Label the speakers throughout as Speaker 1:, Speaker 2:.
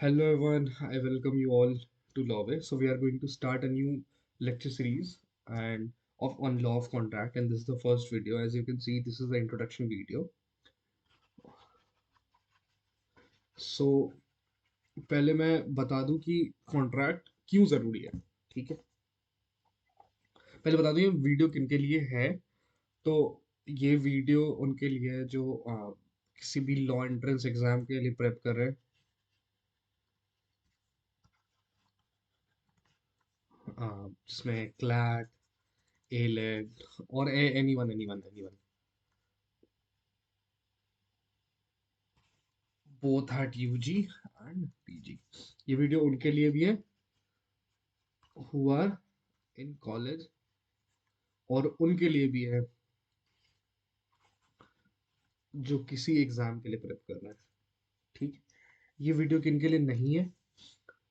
Speaker 1: Hello everyone, I welcome you all to Lawway. So we are going to start a new lecture series and of on law of contract, and this is the first video. As you can see, this is the introduction video. So पहले मैं बता दूं कि contract क्यों जरूरी है। ठीक है, पहले बता दूं ये वीडियो किन के लिए है। तो ये वीडियो उनके लिए है जो किसी भी लॉ एंट्रेंस एग्जाम के लिए प्रेप कर रहे हैं, जिसमें क्लैट, ए लेड और any one both at UG and PG. ये वीडियो उनके लिए भी है हु आर इन कॉलेज, और उनके लिए भी है जो किसी एग्जाम के लिए प्रेप कर रहा है। ठीक है, ये वीडियो किन के लिए नहीं है?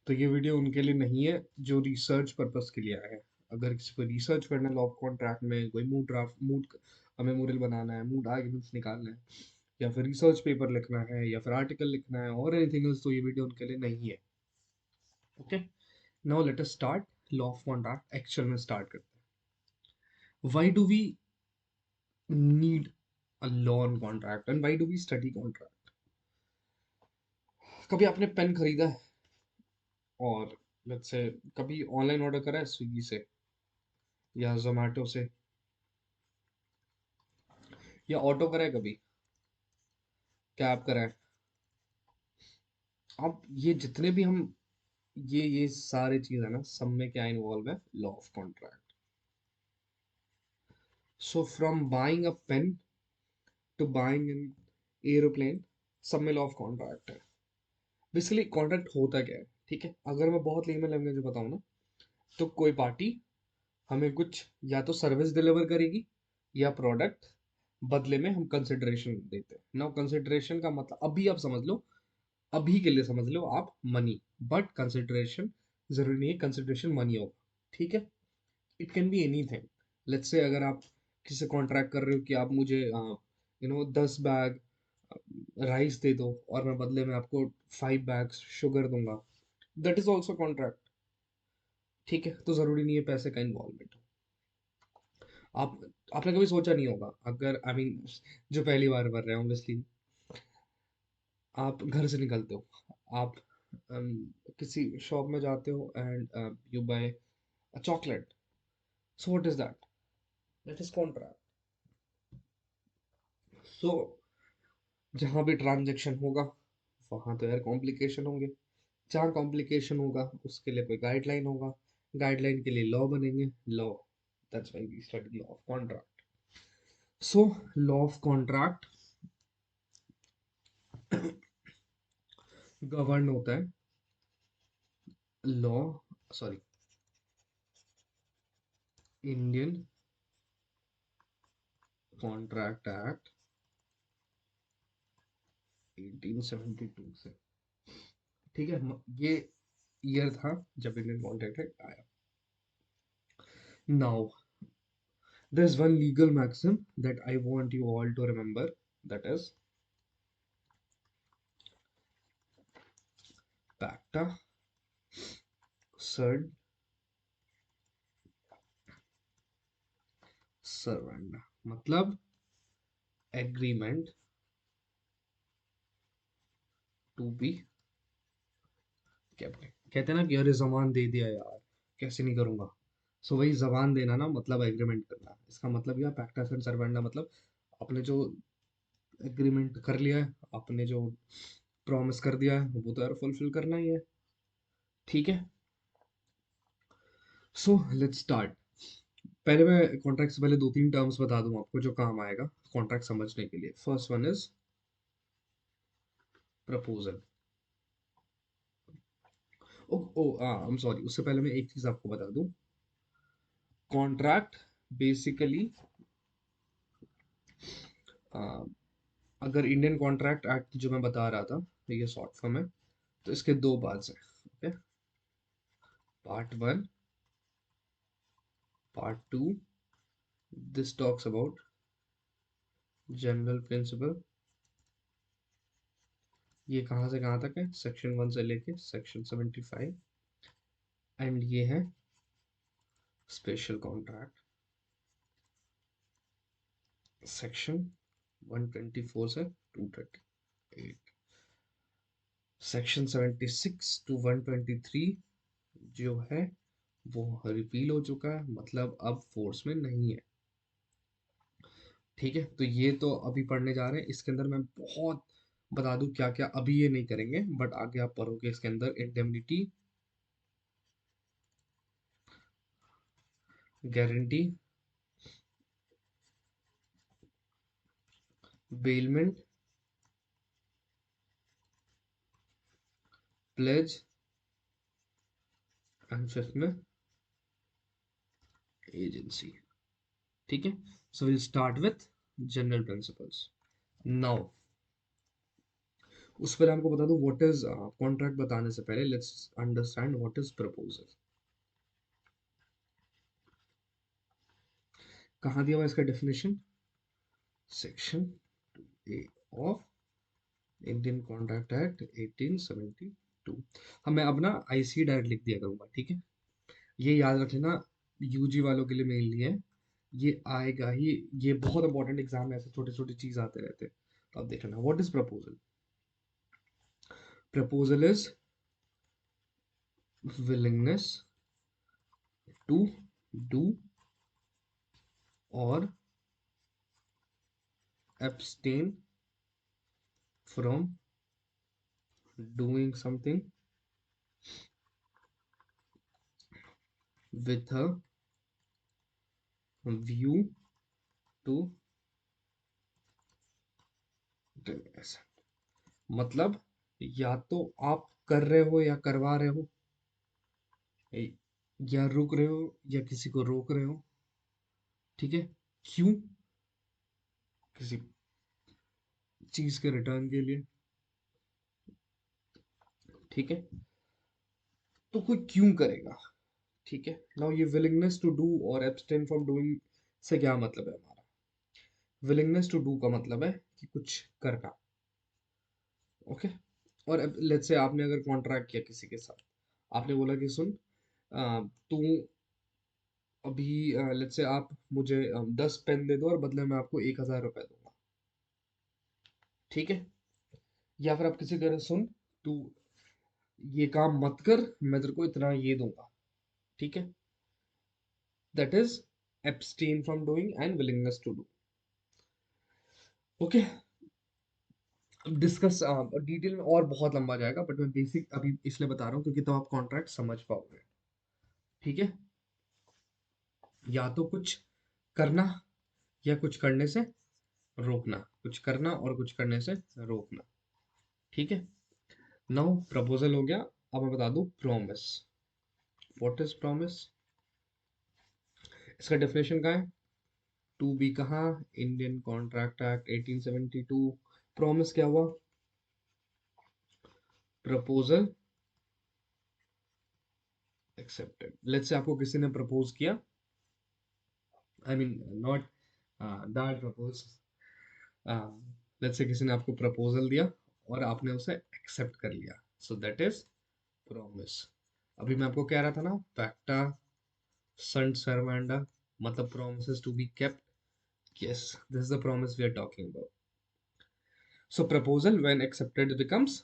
Speaker 1: तो ये वीडियो उनके लिए नहीं है जो रिसर्च पर्पस के लिए आया है। अगर किसी को रिसर्च करना है लॉ ऑफ कॉन्ट्रैक्ट में, कोई मूड मेमोरियल बनाना है, मूड आर्ग्यूमेंट्स निकालना है, या फिर रिसर्च पेपर लिखना है, या फिर आर्टिकल लिखना है और एनीथिंग एल्स, तो ये वीडियो उनके लिए नहीं है। Okay, now let us start law of contract. Actual में स्टार्ट करते हैं। Why do we need a law on contract and why do we study contract? कभी आपने पेन खरीदा है और लेट्स से कभी ऑनलाइन ऑर्डर करा है स्विगी से या जोमेटो से, या ऑटो करा है कभी, कैब करा है? अब ये जितने भी हम ये सारे चीज है ना, सब में क्या इन्वॉल्व है? Law of contract. So from buying a pen to buying an aeroplane, सब में लॉ ऑफ कॉन्ट्रैक्ट है। बेसिकली कॉन्ट्रैक्ट होता क्या है? ठीक है, अगर मैं बहुत लेमन लैंग्वेज में बताऊं ना, तो कोई पार्टी हमें कुछ या तो सर्विस डिलीवर करेगी या प्रोडक्ट, बदले में हम कंसिडरेशन देते हैं। नाउ कंसिडरेशन का मतलब अभी आप समझ लो, अभी के लिए समझ लो आप मनी, बट कंसिडरेशन जरूरी नहीं है कंसिडरेशन मनी होगा। ठीक है, it can be anything. Let's say अगर आप किसी से कॉन्ट्रैक्ट कर रहे हो कि आप मुझे 10 बैग राइस दे दो और मैं बदले में आपको 5 बैग्स शुगर दूंगा, दैट इज ऑल्सो कॉन्ट्रैक्ट। ठीक है, तो जरूरी नहीं है पैसे का इन्वॉल्वमेंट। आप आपने कभी सोचा नहीं होगा, अगर आई मीन जो पहली बार कर रहे हैं ऑब्वियसली, आप घर से निकलते हो, आप किसी शॉप में जाते हो and you buy a chocolate. So what is that? That is contract. So जहां भी ट्रांजेक्शन होगा वहां तो यार कॉम्प्लिकेशन होंगे, जहाँ कॉम्प्लिकेशन होगा उसके लिए कोई गाइडलाइन होगा, गाइडलाइन के लिए लॉ बनेंगे, law, that's why we study law of contract. So law of contract govern होता है law, sorry, Indian contract act 1872 से। ठीक है, ये ईयर था जब इंडियन कॉन्ट्रैक्ट एक्ट आया। Now there is one legal maxim that I want you all to remember, that is pacta sunt servanda. मतलब एग्रीमेंट टू बी केप्ट। कहते हैं ना कि अरे जबान दे दिया यार, कैसे नहीं करूंगा। सो वही जबान देना ना, मतलब एग्रीमेंट करना। इसका मतलब यह पैक्टा सर्ड सर्वेंडा, मतलब आपने जो एग्रीमेंट कर लिया है, आपने जो प्रॉमिस कर दिया है, वो तो यार फुलफिल करना ही है। ठीक है, सो लेट्स स्टार्ट। पहले मैं कॉन्ट्रैक्ट से पहले 2-3 टर्म्स बता दूं आपको जो काम आएगा कॉन्ट्रैक्ट समझने के लिए। First one is proposal. Oh oh I am sorry, उससे पहले मैं एक चीज आपको बता दूं। कॉन्ट्रैक्ट बेसिकली, अगर इंडियन कॉन्ट्रैक्ट एक्ट जो मैं बता रहा था, ये शॉर्ट फॉर्म है, तो इसके दो पार्ट्स हैं। Okay, part one, part two. This talks about general principle ये कहाँ से कहाँ तक है, सेक्शन 1 से लेके सेक्शन 75, एंड ये है स्पेशल कॉन्ट्रैक्ट सेक्शन 124 से 238, सेक्शन 76 टू 123 जो है वो रिपील हो चुका है, मतलब अब फोर्स में नहीं है। ठीक है, तो ये तो अभी पढ़ने जा रहे हैं, इसके अंदर मैं बहुत बता दूं क्या क्या, अभी ये नहीं करेंगे बट आगे आप पढ़ोगे इसके अंदर, indemnity, guarantee, bailment, pledge, and fifth में एजेंसी। ठीक है, so will start with general principles now. उस पर हमको बता दो व्हाट इज कॉन्ट्रैक्ट, बताने से पहले let's understand what is proposal. कहाँ दिया हुआ है इसका definition, section A of Indian contract act 1872। हाँ, मैं अब ना आईसी डायरेक्ट लिख दिया करूंगा, ठीक है, ये याद रख लेना, यूजी वालों के लिए मेनली है, ये आएगा ही, ये बहुत इंपॉर्टेंट एग्जाम में ऐसे छोटे छोटे चीज आते रहते हैं, तो अब देखना what is proposal. Proposal is willingness to do or abstain from doing something with a view to doing. मतलब या तो आप कर रहे हो या करवा रहे हो, या रुक रहे हो या किसी को रोक रहे हो, ठीक है, क्यों, किसी चीज के रिटर्न के लिए, ठीक है, तो कोई क्यों करेगा, ठीक है। नाउ ये विलिंगनेस टू डू और एब्सटेन फ्रॉम डूइंग से क्या मतलब है हमारा, विलिंगनेस टू डू का मतलब है कि कुछ करना, ओके। और अब लेट्स से आपने अगर कॉन्ट्रैक्ट किया किसी के साथ, आपने बोला कि सुन, तू अभी लेट्स से आप मुझे 10 पेन दे दो और बदले में आपको 1,000 रुपए दूंगा, ठीक है, या फिर आप किसी कह सुन, तू ये काम मत कर, मैं तेरे को इतना ये दूंगा, ठीक है, that is abstain from doing and willingness to do, okay. Discuss detail में और बहुत लंबा जाएगा बट मैं बेसिक अभी इसलिए बता रहा हूँ क्योंकि तो आप कॉन्ट्रैक्ट समझ पाओगे, ठीक है, या तो कुछ करना या कुछ करने से रोकना, कुछ करना और कुछ करने से रोकना, ठीक है। नाउ प्रपोजल हो गया, अब मैं बता दूं प्रॉमिस, व्हाट इज प्रॉमिस, इसका डेफिनेशन क्या है, टू बी कहाँ, इंडियन कॉन्ट्रैक्ट एक्ट 1872, प्रॉमिस क्या हुआ, प्रपोजल एक्सेप्टेड। लेट्स से आपको किसी ने प्रपोज किया, I mean not that propose, let's say किसी ने आपको प्रपोजल दिया और आपने उसे एक्सेप्ट कर लिया, सो दैट इज प्रॉमिस। अभी मैं आपको कह रहा था ना, पैक्टा sunt servanda, मतलब promises to be kept, yes, this is the promise we are talking about. So proposal when accepted becomes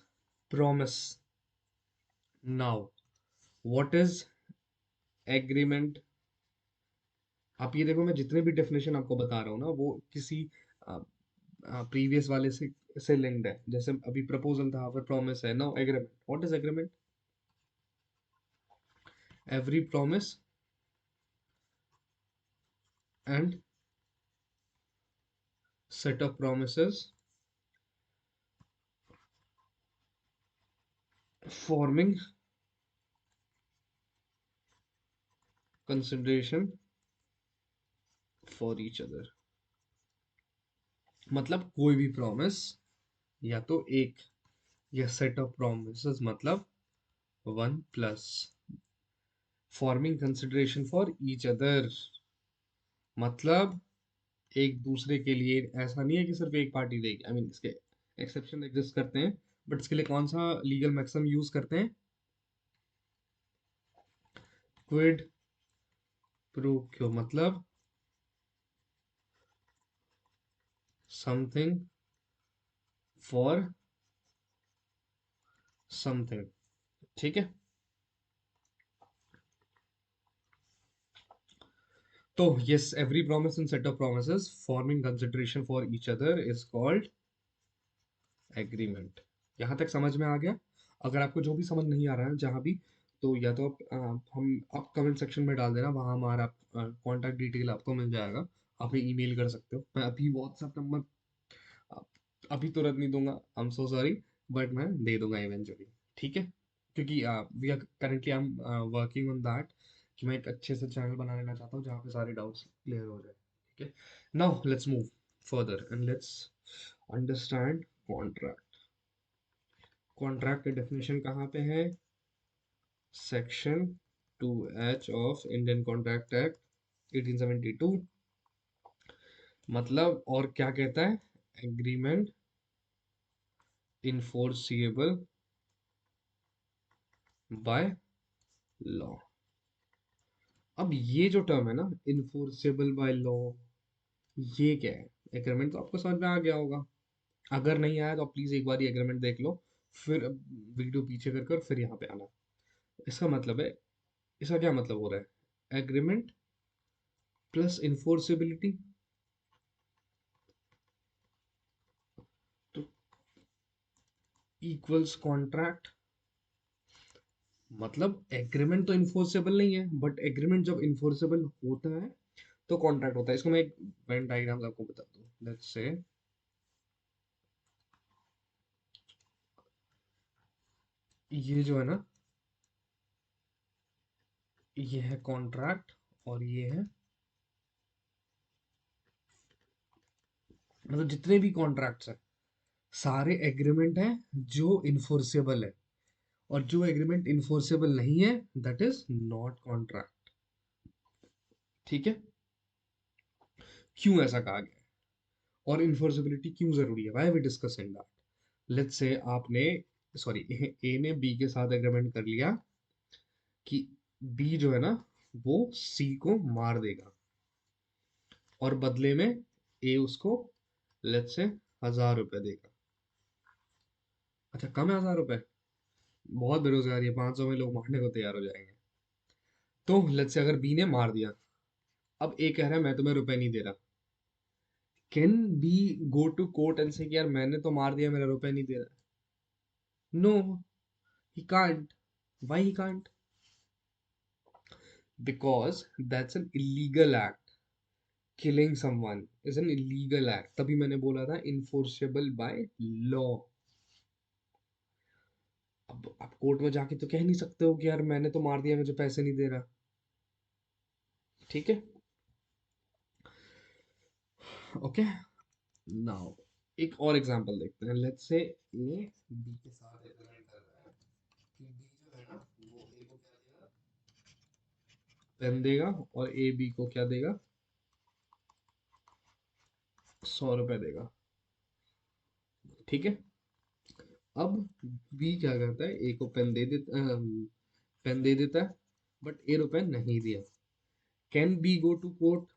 Speaker 1: promise. Now what is agreement, आप ये देखो मैं जितने भी डेफिनेशन आपको बता रहा हूँ ना वो किसी प्रीवियस वाले से लिंक्ड है, जैसे अभी प्रपोजल था फिर प्रॉमिस है, now agreement, what is agreement, every promise and set of promises forming consideration for each other, मतलब कोई भी प्रॉमिस या तो एक, या सेट ऑफ प्रोमिसेस मतलब one plus, forming consideration for each other, मतलब एक दूसरे के लिए, ऐसा नहीं है कि सिर्फ एक पार्टी देगी, आई मीन इसके एक्सेप्शन एग्जिस्ट करते हैं, बट इसके लिए कौन सा लीगल मैक्सिमम यूज करते हैं? क्विड प्रो क्यो, मतलब समथिंग फॉर समथिंग। ठीक है, तो yes, every promise and set of promises forming consideration for each other is called agreement. यहाँ तक समझ में आ गया? अगर आपको जो भी समझ नहीं आ रहा है जहाँ भी, तो या तो आप कमेंट सेक्शन में डाल देना, वहाँ हमारा कॉन्टैक्ट डिटेल आपको मिल जाएगा। आप ईमेल कर सकते हो, मैं अभी व्हाट्सएप नंबर अभी तुरंत नहीं दूंगा, I am so sorry, but मैं दे दूंगा इवेंचुअली। ठीक है, क्योंकि we are currently I am working on that, कि मैं एक अच्छे से चैनल बना लेना चाहता हूँ जहाँ पे सारे डाउट्स क्लियर हो जाए। ठीक है, now let's move further and let's understand contract. Contract की डेफिनेशन कहाँ पे है? Section 2H of Indian contract act 1872। मतलब और क्या कहता है? Agreement enforceable by law. अब ये जो टर्म है ना, इनफोर्सेबल बाय लॉ, ये क्या है? एग्रीमेंट तो आपको समझ में आ गया होगा। अगर नहीं आया तो प्लीज एक बार ये एग्रीमेंट देख लो, फिर वीडियो पीछे कर कर फिर यहाँ पे आना। इसका मतलब है, इसका क्या मतलब हो रहा है? एग्रीमेंट प्लस इनफोर्सेबिलिटी, तो इक्वल्स कॉन्ट्रैक्ट। मतलब एग्रीमेंट तो इन्फोर्सेबल नहीं है, बट एग्रीमेंट जब इन्फोर्सेबल होता है तो कॉन्ट्रैक्ट होता है। इसको मैं एक वेन डायग्राम आपको बता दूं। लेट्स से ये जो है ना, ये है कॉन्ट्रैक्ट, और ये है, मतलब जितने भी कॉन्ट्रैक्ट्स हैं सारे एग्रीमेंट हैं जो इन्फोर्सेबल है, और जो एग्रीमेंट इन्फोर्सेबल नहीं है दैट इज नॉट कॉन्ट्रैक्ट। ठीक है, क्यों ऐसा कहा गया है और इन्फोर्सेबिलिटी क्यों जरूरी है? Why we discussing that? Let's say आपने, सॉरी, ए ने बी के साथ एग्रीमेंट कर लिया कि बी जो है ना वो सी को मार देगा, और बदले में ए उसको लेट्स से 1,000 रुपए देगा। अच्छा, कम है 1,000 रुपए? बहुत बेरोजगारी है, 500 में लोग मारने को तैयार हो जाएंगे। तो लेट्स से अगर बी ने मार दिया, अब ए कह रहा है मैं तुम्हें रुपए नहीं दे रहा। Can be go to court and say कि यार मैंने तो मार दिया, मेरा रुपए नहीं दे रहा? No, he can't. Why he can't? Because that's an illegal act. Killing someone is an illegal act, तभी मैंने बोला था इन्फोर्सेबल बाय लॉ। अब आप कोर्ट में जाके तो कह नहीं सकते हो कि यार मैंने तो मार दिया, मुझे पैसे नहीं दे रहा। ठीक है, ओके। नाउ एक और एग्जांपल देखते हैं। लेट्स से ए बी के साथ एग्रीमेंट कर रहा है कि बी जो है ना वो ए को क्या देगा? पेन देगा, और ए बी को क्या देगा? 100 रुपए देगा। ठीक है, अब बी क्या करता है? ए को पेन दे देता है, बट ए रुपए नहीं दिया। Can be go to court?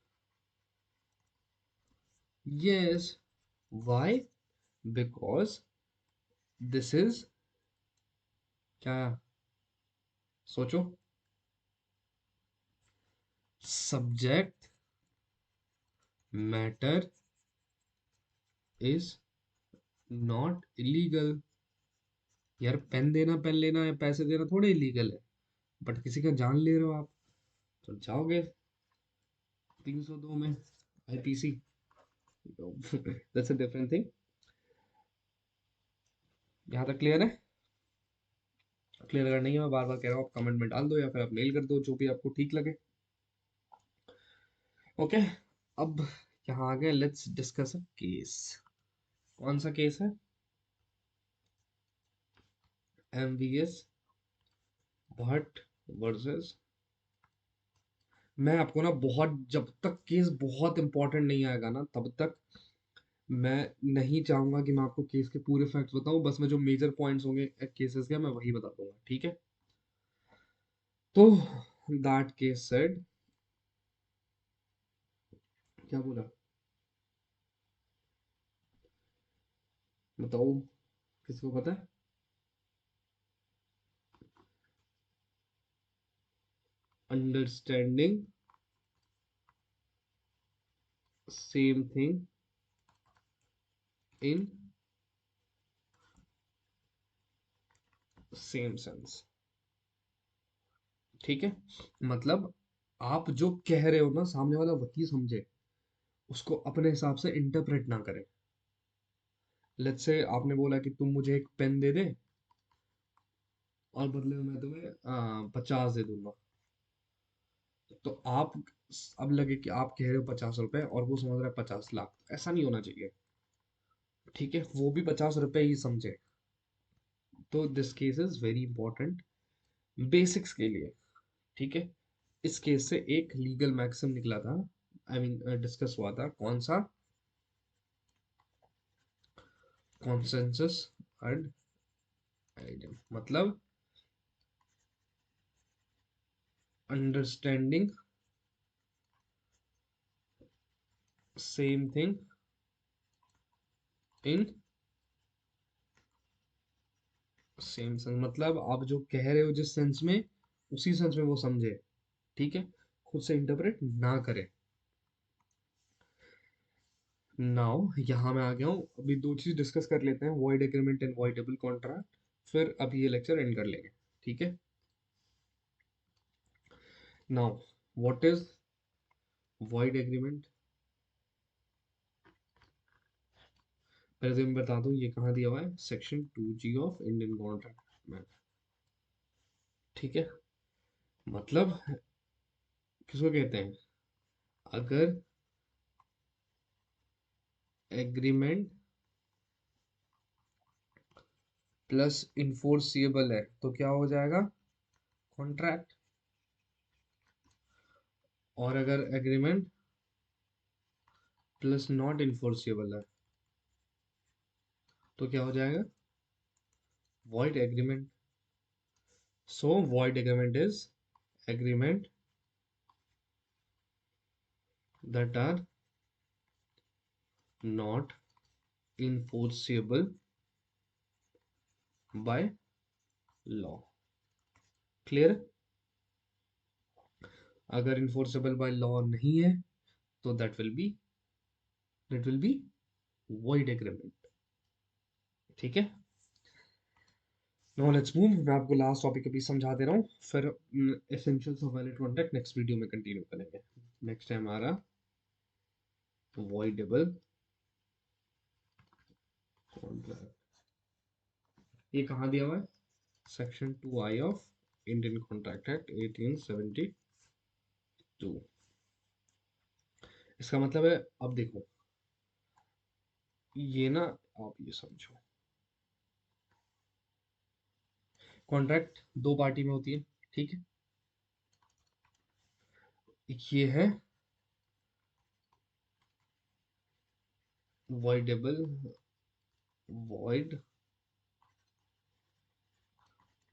Speaker 1: Yes. Why? Because this is क्या? सोचो। Subject matter is not illegal. यार पेन देना, पेन लेना या पैसे देना थोड़े इलीगल है, बट किसी का जान ले रहे हो आप, तो जाओगे 302 में IPC. That's a different thing. यहाँ तक क्लियर है? क्लियर अगर नहीं है, मैं बार बार कह रहा हूँ, आप कमेंट में डाल दो या फिर आप मेल कर दो, जो भी आपको ठीक लगे। ओके, अब यहाँ आ गए, लेट्स डिस्कस अ केस। कौन सा केस है? MVS Bhatt versus. मैं आपको ना बहुत, जब तक केस बहुत इंपॉर्टेंट नहीं आएगा ना तब तक मैं नहीं चाहूंगा कि मैं आपको केस के पूरे फैक्ट्स बताऊं, बस मैं जो मेजर पॉइंट्स होंगे केसेस के मैं वही बता दूंगा, ठीक है? तो दैट केस सेड, क्या बोला, बताओ, किसको पता है? Understanding same thing in same sense, ठीक है? मतलब आप जो कह रहे हो ना, सामने वाला वही समझे, उसको अपने हिसाब से इंटरप्रेट ना करे। लेट्स से आपने बोला कि तुम मुझे एक पेन दे दे और बदले में मैं तुम्हें 50 दे दूंगा। तो आप, अब लगे कि आप कह रहे हो 50 रुपए और वो समझ रहा है 50 लाख, ऐसा नहीं होना चाहिए, ठीक है? वो भी 50 रुपए ही समझे। तो this case is very important basics के लिए, ठीक है? इस केस से एक लीगल मैक्सिम निकला था, आई मीन डिस्कस हुआ था, कौन सा? कॉन्सेंसस एड आइडियम, मतलब understanding same thing in same sense, मतलब आप जो कह रहे हो जिस सेंस में, उसी सेंस में वो समझे, ठीक है? खुद से इंटरप्रेट ना करे। नाउ यहाँ मैं आ गया हूँ, अभी दो चीज डिस्कस कर लेते हैं, void agreement and voidable contract, फिर अभी ये लेक्चर एंड कर लेंगे, ठीक है? Now what is void agreement? पहले तो मैं बता दूं ये कहाँ दिया हुआ है, section 2G of Indian contract में, ठीक है? मतलब किसको कहते हैं, अगर एग्रीमेंट प्लस इन्फोर्सिएबल है तो क्या हो जाएगा, कॉन्ट्रैक्ट। और अगर एग्रीमेंट प्लस नॉट इन्फोर्सिएबल है तो क्या हो जाएगा, void agreement. So void agreement is agreement that are not enforceable by law, clear? अगर इन्फोर्सेबल बाय लॉ नहीं है तो that will be void agreement, ठीक है? नाउ लेट्स मूव, मैं आपको लास्ट टॉपिक अभी समझा दे रहा हूँ, फिर essentials of valid contract next video में कंटिन्यू करेंगे। नेक्स्ट है हमारा voidable कॉन्ट्रैक्ट। ये कहाँ दिया हुआ है, section 2I of Indian contract act 1872। इसका मतलब है, अब देखो, ये ना, आप ये समझो, कॉन्ट्रैक्ट दो पार्टी में होती है, ठीक है? ये है वॉइडेबल, वॉइड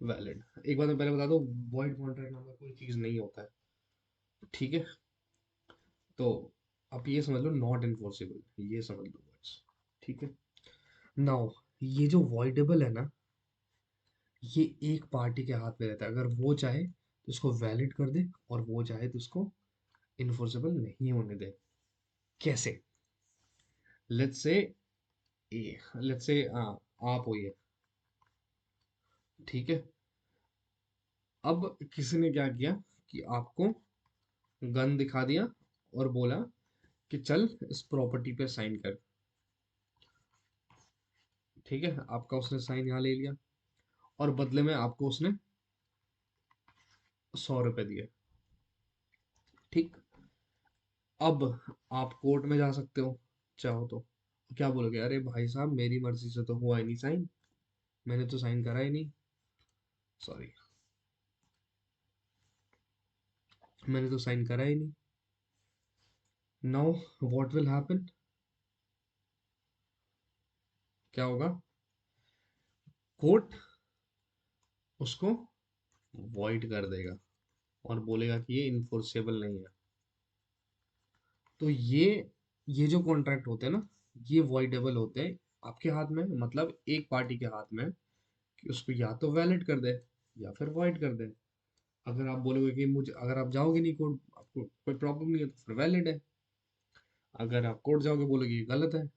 Speaker 1: वैलिड। एक बात मैं पहले बता दूं, वॉइड कॉन्ट्रैक्ट नाम का कोई चीज नहीं होता है, ठीक है? तो आप ये समझ लो नॉट इन्फोर्सेबल, ये समझ लो बस, ठीक है? नाउ ये जो वॉइडेबल है ना, ये एक पार्टी के हाथ में रहता है, अगर वो चाहे तो इसको वैलिड कर दे और वो चाहे तो इसको इन्फोर्सेबल नहीं होने दे। कैसे? लेट्स से, लेट्स से आप हो ये, ठीक है? अब किसी ने क्या किया कि आपको गन दिखा दिया और बोला कि चल इस प्रॉपर्टी पे साइन कर, ठीक है? आपका उसने साइन यहाँ ले लिया और बदले में आपको उसने 100 रुपए दिए, ठीक? अब आप कोर्ट में जा सकते हो चाहो तो, क्या बोलोगे, अरे भाई साहब मेरी मर्जी से तो हुआ ही नहीं साइन, मैंने तो साइन करा ही नहीं, सॉरी, मैंने तो साइन करा ही नहीं। नाउ व्हाट विल हैपन, क्या होगा, कोर्ट उसको वॉइड कर देगा और बोलेगा कि ये इन्फोर्सेबल नहीं है। तो ये जो कॉन्ट्रैक्ट होते हैं ना, ये वॉइडेबल होते हैं आपके हाथ में, मतलब एक पार्टी के हाथ में, कि उसको या तो वैलिड कर दे या फिर वॉइड कर दे। अगर आप बोलोगे कि मुझे, अगर आप जाओगे नहीं कोर्ट, आपको कोई प्रॉब्लम नहीं है, तो फिर वैलिड है। अगर आप कोर्ट जाओगे बोलोगे ये गलत है,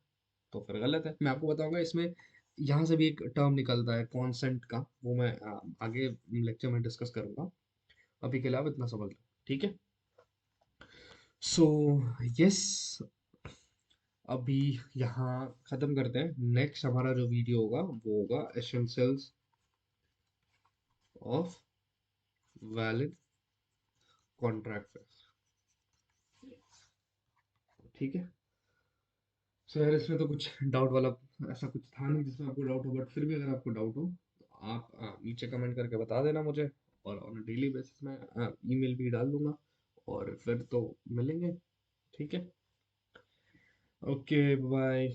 Speaker 1: तो फिर गलत है। मैं आपको बताऊंगा इसमें, यहाँ से भी एक टर्म निकलता है कॉन्सेंट का, वो मैं आगे लेक्चर में डिस्कस करूंगा। अभी के लिए आप इतना समझ लो, ठीक है। सो यस, अभी यहाँ खत्म करते हैं। नेक्स्ट हमारा जो वीडियो होगा वो होगा एसेंशियल्स ऑफ वैलिड कॉन्ट्रैक्ट, ठीक है। सो यार इसमें तो कुछ डाउट वाला ऐसा कुछ था नहीं जिसमें आपको डाउट हो, बट फिर भी अगर आपको डाउट हो तो आप नीचे कमेंट करके बता देना मुझे, और ऑन डेली बेसिस में ईमेल भी डाल दूंगा, और फिर तो मिलेंगे, ठीक है। Okay bye.